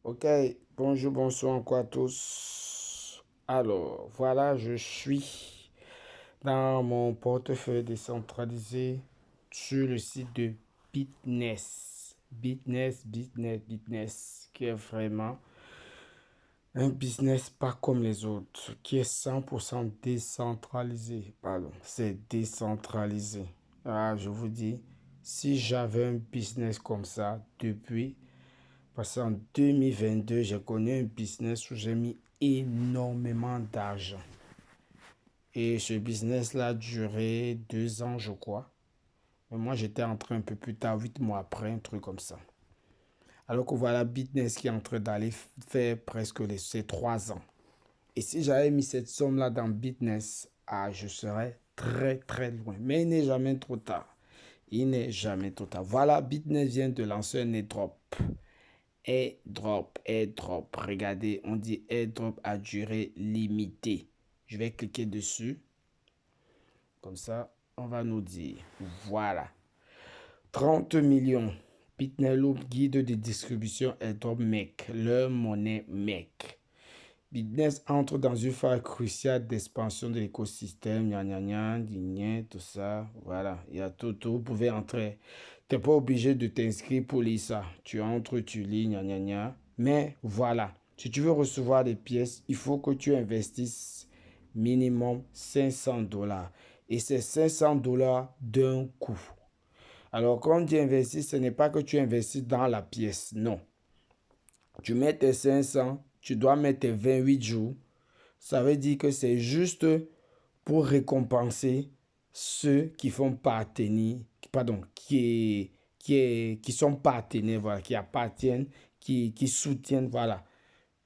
Ok, bonjour, bonsoir encore à tous. Alors, voilà, je suis dans mon portefeuille décentralisé sur le site de Bitness. Bitness, qui est vraiment un business pas comme les autres, qui est 100% décentralisé. Pardon, c'est décentralisé. Ah, je vous dis, si j'avais un business comme ça depuis parce qu'en 2022, j'ai connu un business où j'ai mis énormément d'argent. Et ce business-là a duré 2 ans, je crois. Mais moi, j'étais entré un peu plus tard, 8 mois après, un truc comme ça. Alors que voilà, Bitness qui est en train d'aller faire presque ces 3 ans. Et si j'avais mis cette somme-là dans Bitness, je serais très, très loin. Mais il n'est jamais trop tard. Il n'est jamais trop tard. Voilà, Bitness vient de lancer un airdrop. Airdrop. Regardez, on dit airdrop à durée limitée. Je vais cliquer dessus. Comme ça, on va nous dire. Voilà. 30 millions. Bitneloop, guide de distribution airdrop MEC. Leur monnaie MEC. Bitness entre dans une phase cruciale d'expansion de l'écosystème. Tout ça. Voilà. Il y a tout. Vous pouvez entrer. Tu n'es pas obligé de t'inscrire pour lire ça. Tu entres, tu lis, Mais voilà. Si tu veux recevoir des pièces, il faut que tu investisses minimum 500 dollars. Et c'est 500 dollars d'un coup. Alors, quand tu investis, ce n'est pas que tu investis dans la pièce. Non. Tu mets tes 500, tu dois mettre tes 28 jours. Ça veut dire que c'est juste pour récompenser ceux qui font partenir, pardon, qui sont partenaires, voilà, qui appartiennent, qui soutiennent, voilà,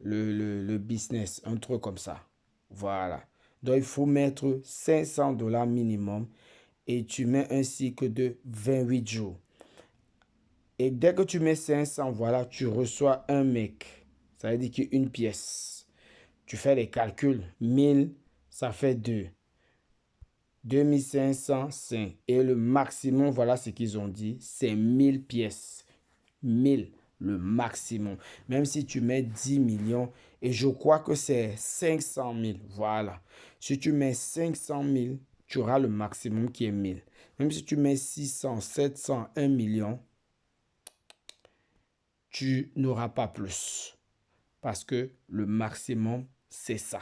le business, un truc comme ça. Voilà. Donc, il faut mettre 500 dollars minimum et tu mets un cycle de 28 jours. Et dès que tu mets 500, voilà, tu reçois un mec. Ça veut dire qu'une pièce. Tu fais les calculs. 1000, ça fait 2. 2505. Et le maximum, voilà ce qu'ils ont dit, c'est 1000 pièces. 1000, le maximum. Même si tu mets 10 millions, et je crois que c'est 500 000. Voilà. Si tu mets 500 000, tu auras le maximum qui est 1000. Même si tu mets 600, 700, 1 million, tu n'auras pas plus. Parce que le maximum, c'est ça.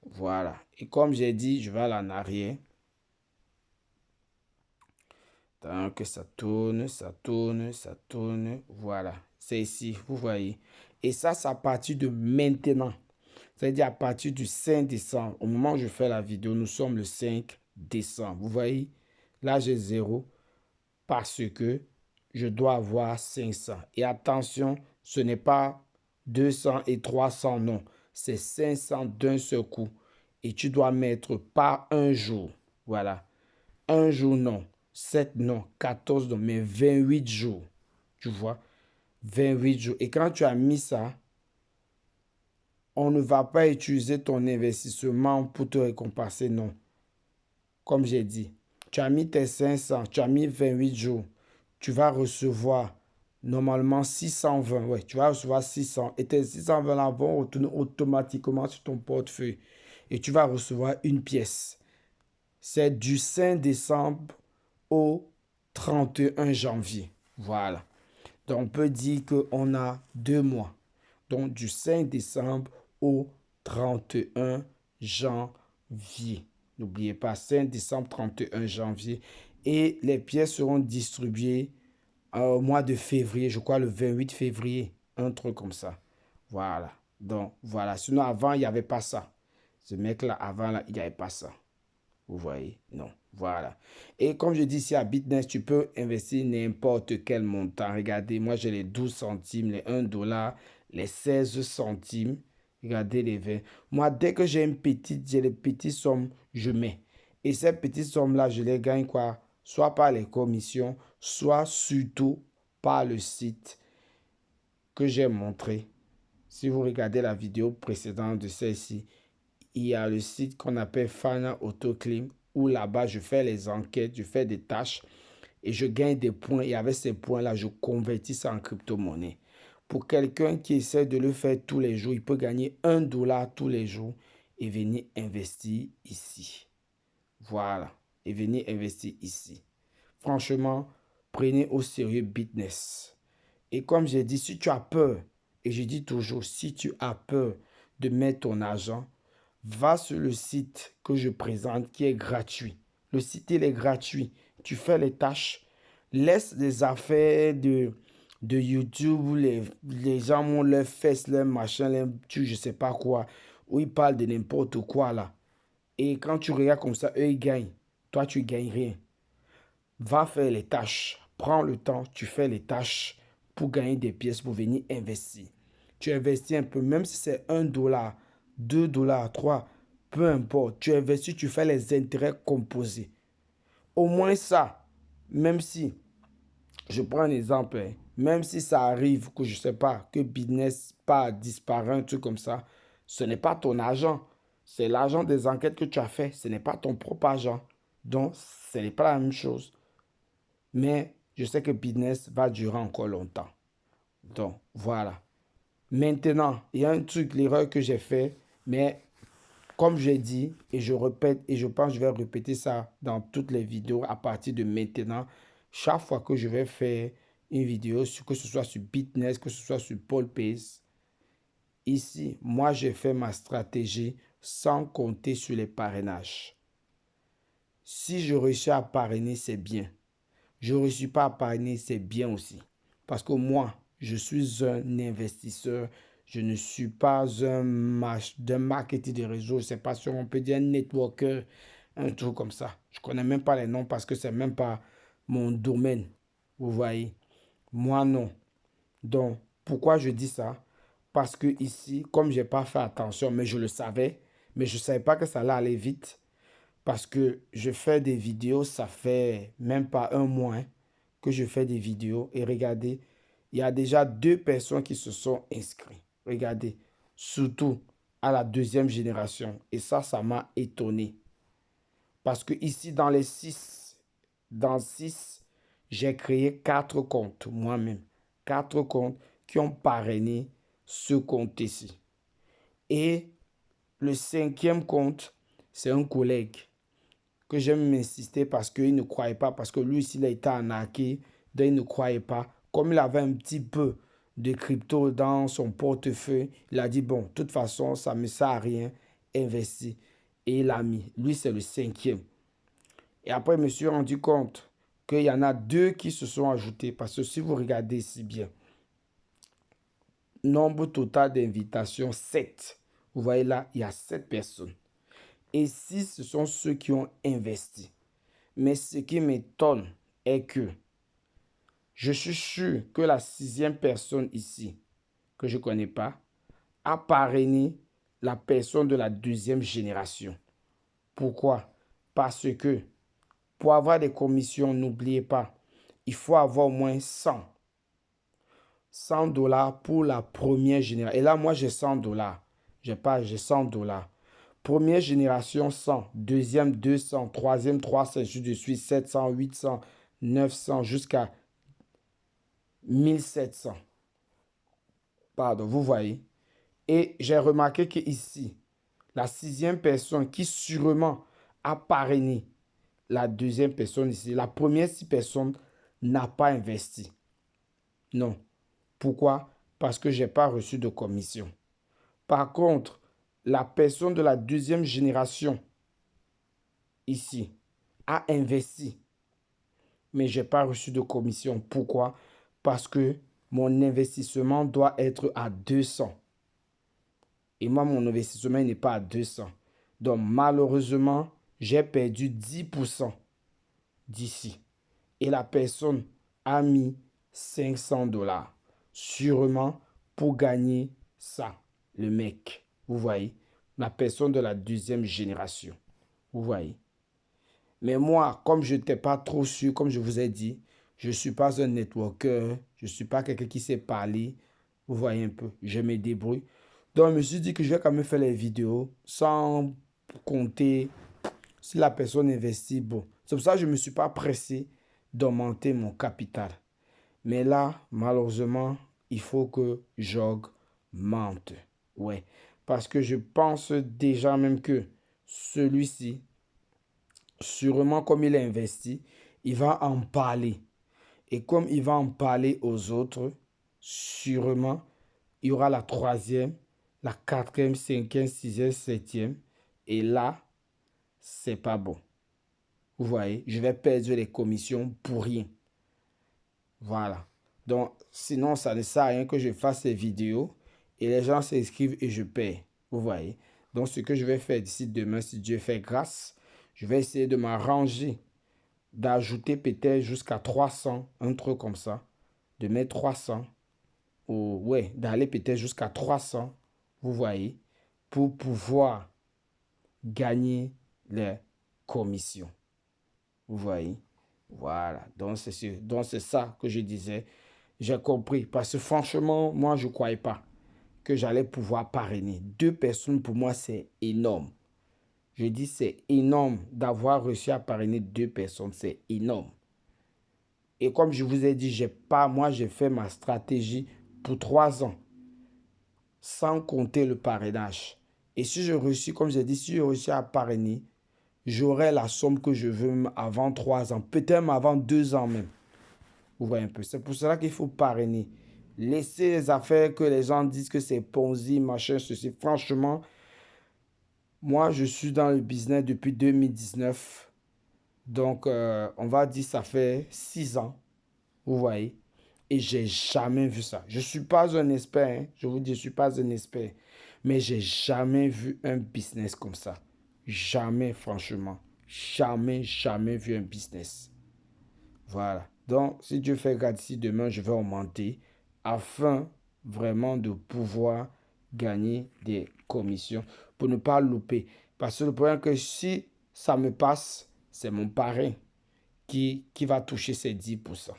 Voilà. Et comme j'ai dit, je vais aller en arrière. Tant que ça tourne. Voilà. C'est ici, vous voyez. Et ça, c'est à partir de maintenant. C'est-à-dire à partir du 5 décembre. Au moment où je fais la vidéo, nous sommes le 5 décembre. Vous voyez, là, j'ai 0 parce que je dois avoir 500. Et attention, ce n'est pas 200 et 300, non. C'est 500 d'un seul coup. Et tu dois mettre par un jour. Voilà. Un jour, non. 7, non. 14, non. Mais 28 jours. Tu vois? 28 jours. Et quand tu as mis ça, on ne va pas utiliser ton investissement pour te récompenser, non. Comme j'ai dit, tu as mis tes 500, tu as mis 28 jours. Tu vas recevoir normalement 620. Ouais, tu vas recevoir 600. Et tes 620 là vont retourner automatiquement sur ton portefeuille. Et tu vas recevoir une pièce. C'est du 5 décembre au 31 janvier. Voilà. Donc, on peut dire qu'on a 2 mois. Donc, du 5 décembre au 31 janvier. N'oubliez pas, 5 décembre, 31 janvier. Et les pièces seront distribuées au mois de février, je crois le 28 février. Un truc comme ça. Voilà. Donc, voilà. Sinon, avant, il n'y avait pas ça. Ce mec-là, avant, là, il n'y avait pas ça. Vous voyez? Non. Voilà. Et comme je dis ici à Bitness, tu peux investir n'importe quel montant. Regardez, moi j'ai les 12 centimes, les 1 dollar, les 16 centimes. Regardez les 20. Moi, dès que j'ai les petites sommes, je mets. Et ces petites sommes-là, je les gagne quoi? Soit par les commissions, soit surtout par le site que j'ai montré. Si vous regardez la vidéo précédente de celle-ci, il y a le site qu'on appelle Fana AutoClaim où là-bas, je fais les enquêtes, je fais des tâches et je gagne des points. Et avec ces points-là, je convertis ça en crypto-monnaie. Pour quelqu'un qui essaie de le faire tous les jours, il peut gagner 1 $ tous les jours et venir investir ici. Voilà. Et venir investir ici. Franchement, prenez au sérieux Bitness. Et comme j'ai dit, si tu as peur, et je dis toujours, si tu as peur de mettre ton argent, va sur le site que je présente qui est gratuit. Le site, il est gratuit. Tu fais les tâches. Laisse les affaires de YouTube où les gens ont leurs fesses, leurs machins, leurs je ne sais pas quoi, où ils parlent de n'importe quoi là. Et quand tu regardes comme ça, eux ils gagnent. Toi, tu ne gagnes rien. Va faire les tâches. Prends le temps, tu fais les tâches pour gagner des pièces, pour venir investir. Tu investis un peu, même si c'est 1 $, 2 $, 3, peu importe. Tu investis, tu fais les intérêts composés. Au moins ça, même si, je prends un exemple, hein, même si ça arrive que je ne sais pas, que business pas disparaît, un truc comme ça, ce n'est pas ton argent. C'est l'argent des enquêtes que tu as fait. Ce n'est pas ton propre argent. Donc, ce n'est pas la même chose. Mais je sais que business va durer encore longtemps. Donc, voilà. Maintenant, il y a un truc, l'erreur que j'ai fait, mais comme j'ai dit, et je répète, et je pense que je vais répéter ça dans toutes les vidéos à partir de maintenant, chaque fois que je vais faire une vidéo, que ce soit sur Bitness, que ce soit sur Paulpace, ici, moi, j'ai fait ma stratégie sans compter sur les parrainages. Si je réussis à parrainer, c'est bien. Je ne réussis pas à parrainer, c'est bien aussi. Parce que moi, je suis un investisseur. Je ne suis pas un marketing de réseau. Je ne sais pas si on peut dire un networker, un truc comme ça. Je ne connais même pas les noms parce que ce n'est même pas mon domaine. Vous voyez? Moi, non. Donc, pourquoi je dis ça? Parce que ici, comme je n'ai pas fait attention, mais je le savais, mais je ne savais pas que ça allait aller vite. Parce que je fais des vidéos, ça fait même pas un mois que je fais des vidéos. Et regardez, il y a déjà 2 personnes qui se sont inscrites. Regardez, surtout à la 2e génération. Et ça m'a étonné. Parce que ici, dans 6, j'ai créé 4 comptes moi-même. 4 comptes qui ont parrainé ce compte ici. Et le 5e compte, c'est un collègue que j'aime m'insister parce qu'il ne croyait pas, parce que lui aussi, il a été arnaqué, donc il ne croyait pas. Comme il avait un petit peu de crypto dans son portefeuille, il a dit, bon, de toute façon, ça ne me sert à rien, investi. Et il a mis. Lui, c'est le 5e. Et après, je me suis rendu compte qu'il y en a 2 qui se sont ajoutés, parce que si vous regardez si bien, nombre total d'invitations, 7. Vous voyez là, il y a 7 personnes. Et 6, ce sont ceux qui ont investi. Mais ce qui m'étonne est que je suis sûr que la 6e personne ici, que je ne connais pas, a parrainé la personne de la 2e génération. Pourquoi? Parce que pour avoir des commissions, n'oubliez pas, il faut avoir au moins 100 $ pour la première génération. Et là, moi, j'ai 100 $. J'ai 100 $. Première génération, 100. Deuxième, 200. Troisième, 300. Ainsi de suite, 700, 800, 900, jusqu'à 1700. Pardon, vous voyez. Et j'ai remarqué qu'ici, la 6e personne qui sûrement a parrainé la 2e personne ici, la première 6 personnes n'a pas investi. Non. Pourquoi? Parce que je n'ai pas reçu de commission. Par contre, la personne de la 2e génération ici a investi, mais je n'ai pas reçu de commission. Pourquoi? Parce que mon investissement doit être à 200. Et moi, mon investissement n'est pas à 200. Donc, malheureusement, j'ai perdu 10% d'ici. Et la personne a mis 500 $. Sûrement pour gagner ça, le mec. Vous voyez? La personne de la 2e génération. Vous voyez? Mais moi, comme je n'étais pas trop sûr, comme je vous ai dit, je ne suis pas un networker, je ne suis pas quelqu'un qui sait parler. Vous voyez un peu, je me débrouille. Donc, je me suis dit que je vais quand même faire les vidéos sans compter si la personne investit. Bon, c'est pour ça que je ne me suis pas pressé d'augmenter mon capital. Mais là, malheureusement, il faut que j'augmente. Ouais, parce que je pense déjà même que celui-ci, sûrement comme il a investi, il va en parler. Et comme il va en parler aux autres, sûrement, il y aura la troisième, la quatrième, cinquième, sixième, septième. Et là, c'est pas bon. Vous voyez, je vais perdre les commissions pour rien. Voilà. Donc, sinon, ça ne sert à rien que je fasse ces vidéos et les gens s'inscrivent et je paie. Vous voyez. Donc, ce que je vais faire d'ici demain, si Dieu fait grâce, je vais essayer de m'arranger, d'ajouter peut-être jusqu'à 300, un truc comme ça, de mettre 300, ou ouais, d'aller peut-être jusqu'à 300, vous voyez, pour pouvoir gagner les commissions. Vous voyez. Voilà. Donc, c'est ça que je disais. J'ai compris. Parce que franchement, moi, je ne croyais pas que j'allais pouvoir parrainer. 2 personnes, pour moi, c'est énorme. Je dis c'est énorme d'avoir réussi à parrainer 2 personnes. C'est énorme. Et comme je vous ai dit, moi, j'ai fait ma stratégie pour 3 ans. Sans compter le parrainage. Et si je réussis, comme j'ai dit, si je réussis à parrainer, j'aurai la somme que je veux avant 3 ans. Peut-être même avant 2 ans même. Vous voyez un peu. C'est pour cela qu'il faut parrainer. Laissez les affaires que les gens disent que c'est Ponzi, machin, ceci. Franchement, moi, je suis dans le business depuis 2019. Donc, on va dire ça fait 6 ans. Vous voyez. Et j'ai jamais vu ça. Je ne suis pas un expert. Hein. Je vous dis, je ne suis pas un expert. Mais j'ai jamais vu un business comme ça. Jamais, franchement. Jamais, jamais vu un business. Voilà. Donc, si Dieu fait grâce d'ici demain, je vais augmenter afin vraiment de pouvoir gagner des commissions pour ne pas louper. Parce que le problème est que si ça me passe, c'est mon parrain qui va toucher ces 10%.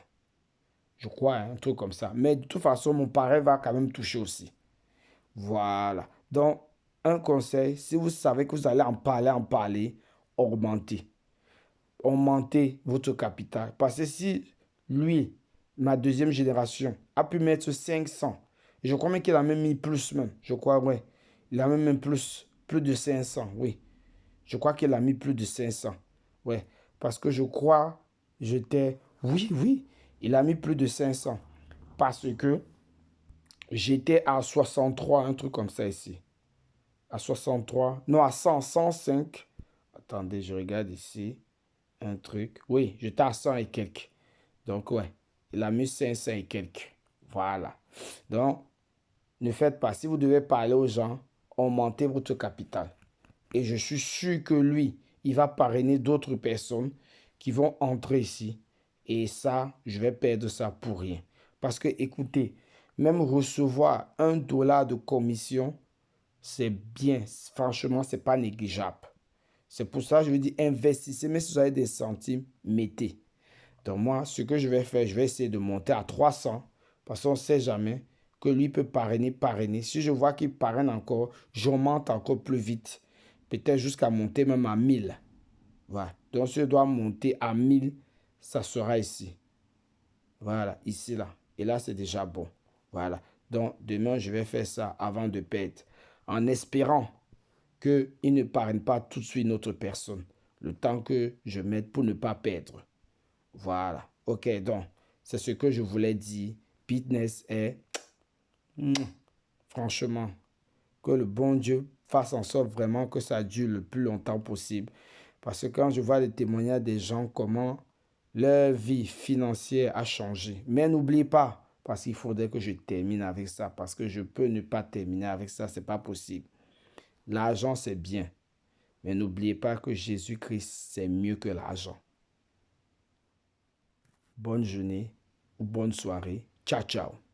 Je crois, hein, un truc comme ça. Mais de toute façon, mon parrain va quand même toucher aussi. Voilà. Donc, un conseil, si vous savez que vous allez en parler, augmentez. Augmentez votre capital. Parce que si lui, ma deuxième génération, a pu mettre 500, et je crois même qu'il a même mis plus même. Je crois, ouais. Il a même plus de 500, oui. Je crois qu'il a mis plus de 500. Ouais. Parce que je crois, oui, il a mis plus de 500. Parce que j'étais à 63, un truc comme ça ici. À 63, non, à 100, 105. Attendez, je regarde ici. Un truc. Oui, j'étais à 100 et quelques. Donc, ouais, il a mis 500 et quelques. Voilà. Donc, ne faites pas. Si vous devez parler aux gens, augmentez votre capital. Et je suis sûr que lui, il va parrainer d'autres personnes qui vont entrer ici. Et ça, je vais perdre ça pour rien. Parce que, écoutez, même recevoir $1 de commission, c'est bien. Franchement, ce n'est pas négligeable. C'est pour ça que je vous dis, investissez. Mais si vous avez des centimes, mettez. Donc moi, ce que je vais faire, je vais essayer de monter à 300. Parce qu'on ne sait jamais que lui peut parrainer. Si je vois qu'il parraine encore, j'augmente encore plus vite. Peut-être jusqu'à monter même à 1000. Voilà. Donc si je dois monter à 1000, ça sera ici. Voilà, ici, là. Et là, c'est déjà bon. Voilà. Donc demain, je vais faire ça avant de perdre. En espérant qu'il ne parraine pas tout de suite notre personne. Le temps que je mette pour ne pas perdre. Voilà. Ok, donc, c'est ce que je voulais dire. Fitness est, franchement, que le bon Dieu fasse en sorte vraiment que ça dure le plus longtemps possible. Parce que quand je vois les témoignages des gens, comment leur vie financière a changé. Mais n'oubliez pas, parce qu'il faudrait que je termine avec ça, parce que je peux ne pas terminer avec ça, c'est pas possible. L'argent, c'est bien. Mais n'oubliez pas que Jésus-Christ, c'est mieux que l'argent. Bonne journée ou bonne soirée. Ciao, ciao.